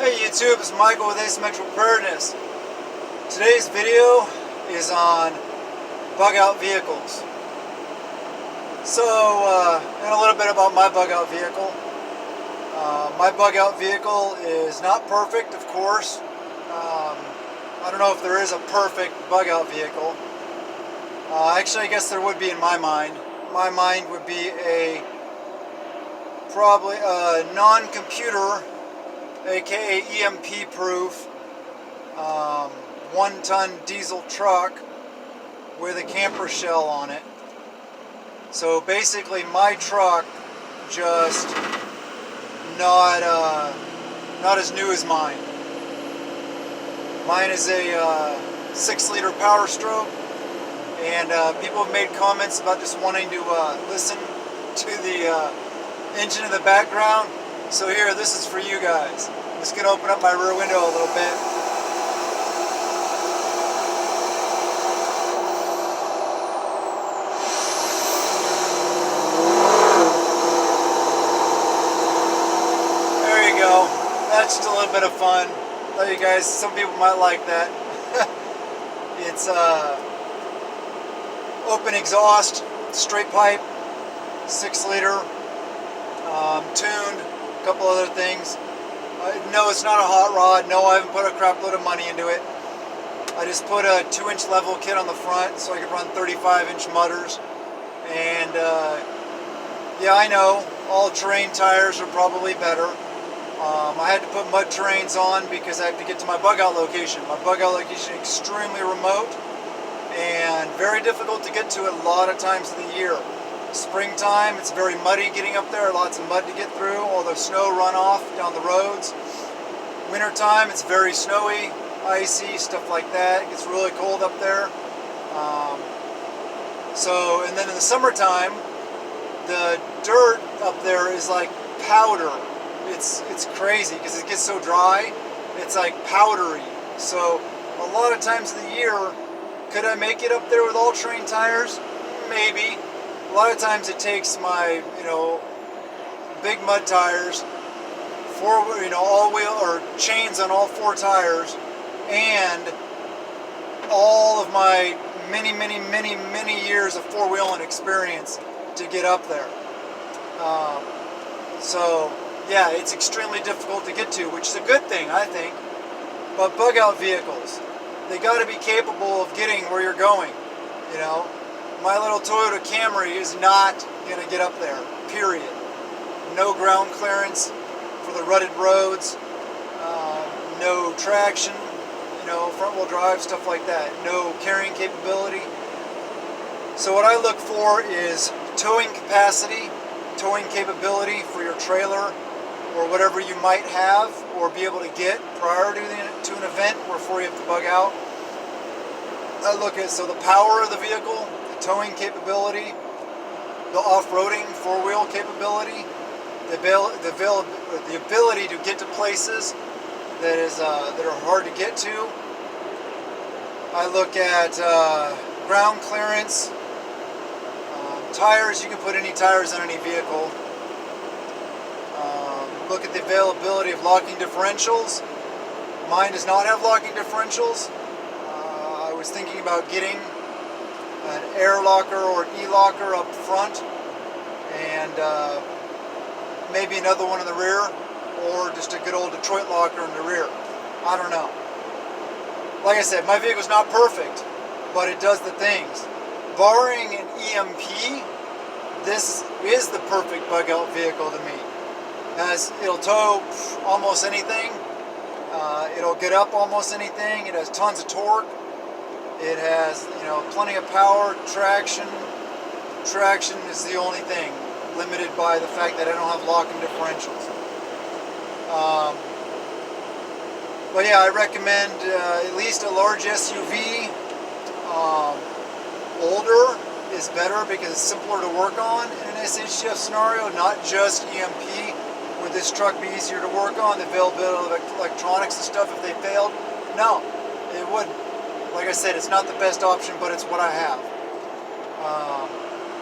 Hey YouTube, it's Michael with Asymmetrical Preparedness. Today's video is on bug out vehicles. So, and a little bit about my bug out vehicle. My bug out vehicle is not perfect, of course. I don't know if there is a perfect bug out vehicle. Actually, I guess there would be in my mind. My mind would be probably a non-computer, aka EMP proof, 1-ton diesel truck with a camper shell on it. So basically my truck just not as new as mine. Mine is a 6-liter Power Stroke, and people have made comments about just wanting to listen to the engine in the background. So here, this is for you guys. I'm just going to open up my rear window a little bit. There you go. That's just a little bit of fun. Tell you guys, some people might like that. It's open exhaust, straight pipe, 6-liter, tuned. A couple other things. No, it's not a hot rod. No, I haven't put a crap load of money into it. I just put a 2-inch level kit on the front so I could run 35-inch mudders. And yeah, I know all-terrain tires are probably better. I had to put mud terrains on because I have to get to my bug out location. My bug out location is extremely remote and very difficult to get to a lot of times of the year. Springtime, it's very muddy getting up there, lots of mud to get through, all the snow runoff down the roads. Wintertime, it's very snowy, icy, stuff like that. It gets really cold up there. And then in the summertime, the dirt up there is like powder. It's crazy because it gets so dry, it's like powdery. So a lot of times of the year, could I make it up there with all-terrain tires? Maybe. A lot of times it takes my, big mud tires, all-wheel or chains on all 4 tires, and all of my many years of 4-wheeling experience to get up there. So yeah, it's extremely difficult to get to, which is a good thing, I think. But bug out vehicles, they got to be capable of getting where you're going, My little Toyota Camry is not going to get up there, period. No ground clearance for the rutted roads, no traction, front wheel drive, stuff like that. No carrying capability. So what I look for is towing capacity, towing capability for your trailer or whatever you might have or be able to get prior to an event before you have to bug out. I look at the power of the vehicle, towing capability, the off-roading 4-wheel capability, the ability to get to places that are hard to get to. I look at ground clearance, tires. You can put any tires on any vehicle. Look at the availability of locking differentials. Mine does not have locking differentials. I was thinking about getting an air locker or an e-locker up front and maybe another one in the rear, or just a good old Detroit locker in the rear. I don't know. Like I said, my vehicle's not perfect, but it does the things. Barring an EMP, this is the perfect bug out vehicle to me. As it'll tow almost anything. It'll get up almost anything. It has tons of torque. It has, plenty of power, traction. Traction is the only thing, limited by the fact that I don't have locking differentials. But yeah, I recommend at least a large SUV. Older is better because it's simpler to work on in an SHTF scenario, not just EMP. Would this truck be easier to work on? The availability of electronics and stuff if they failed? No, it wouldn't. Like I said, it's not the best option, but it's what I have.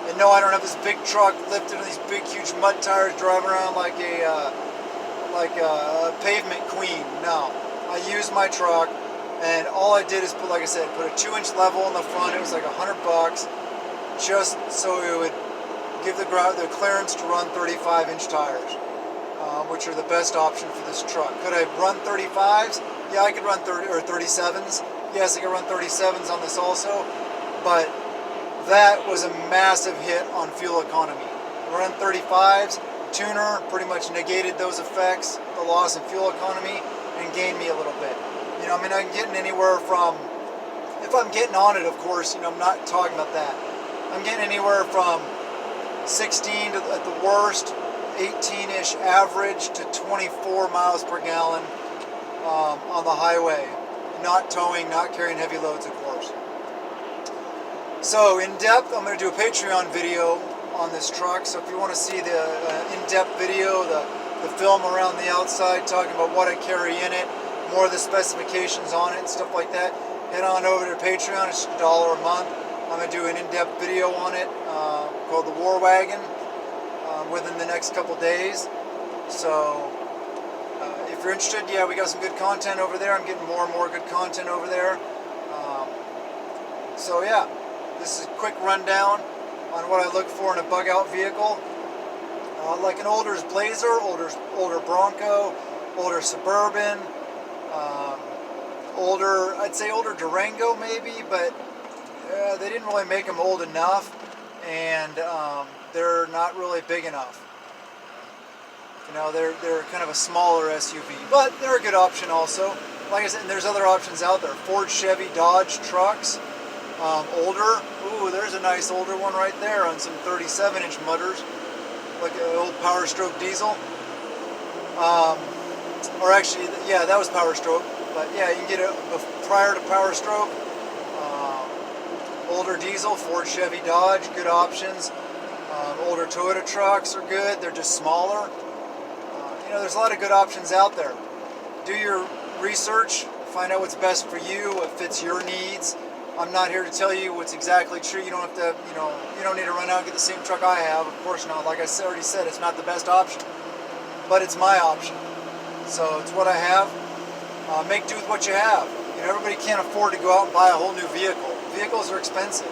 And no, I don't have this big truck lifted on these big, huge mud tires driving around like a pavement queen. used my truck, and all I did is put, like I said, put a 2-inch level in the front. It was like $100, just so it would give the clearance to run 35-inch tires, which are the best option for this truck. Could I run 35s? Yeah, I could run 37s. Yes, I could run 37s on this also, but that was a massive hit on fuel economy. Run 35s, tuner pretty much negated those effects, the loss in fuel economy, and gained me a little bit. You know, I mean, I'm getting anywhere from, if I'm getting on it, of course, you know, I'm not talking about that. I'm getting anywhere from 16 to, at the worst, 18-ish average to 24 miles per gallon on the highway. Not towing, not carrying heavy loads, of course. So, in depth, I'm going to do a Patreon video on this truck. So if you want to see the in-depth video, the film around the outside, talking about what I carry in it, more of the specifications on it and stuff like that, head on over to Patreon. It's $1 a month. I'm going to do an in-depth video on it called the War Wagon within the next couple days. So if you're interested, yeah, we got some good content over there. I'm getting more and more good content over there. So yeah, this is a quick rundown on what I look for in a bug-out vehicle. Like an older Blazer, older Bronco, older Suburban, I'd say older Durango maybe, but they didn't really make them old enough, and they're not really big enough. You know, they're kind of a smaller SUV, but they're a good option also. Like I said, there's other options out there. Ford, Chevy, Dodge trucks, older. Ooh, there's a nice older one right there on some 37-inch mutters, like an old Power Stroke diesel. Or actually, yeah, that was Power Stroke. But yeah, you can get it prior to Power Stroke. Older diesel, Ford, Chevy, Dodge, good options. Older Toyota trucks are good. They're just smaller. You know, there's a lot of good options out there. Do your research. Find out what's best for you, what fits your needs. I'm not here to tell you what's exactly true. You don't have to, you know, you don't need to run out and get the same truck I have. Of course not. Like I already said, it's not the best option, but it's my option. So it's what I have. Make do with what you have. You know, everybody can't afford to go out and buy a whole new vehicle. Vehicles are expensive.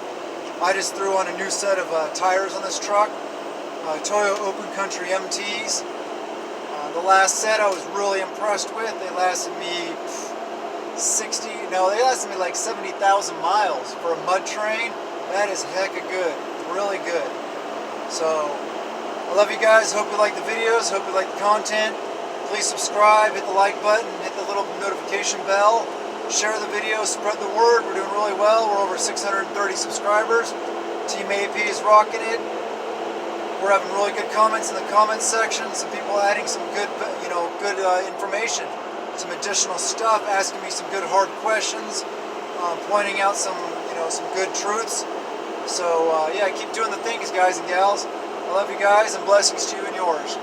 I just threw on a new set of tires on this truck. Toyo Open Country MTs. The last set I was really impressed with. They lasted me they lasted me like 70,000 miles for a mud terrain. That is hecka good, really good. So I love you guys. Hope you like the videos. Hope you like the content. Please subscribe, hit the like button, hit the little notification bell, share the video, spread the word. We're doing really well. We're over 630 subscribers. Team AP is rocking it. We're having really good comments in the comments section. Some people adding some good, good information, some additional stuff, asking me some good hard questions, pointing out some good truths. So yeah, keep doing the things, guys and gals. I love you guys, and blessings to you and yours.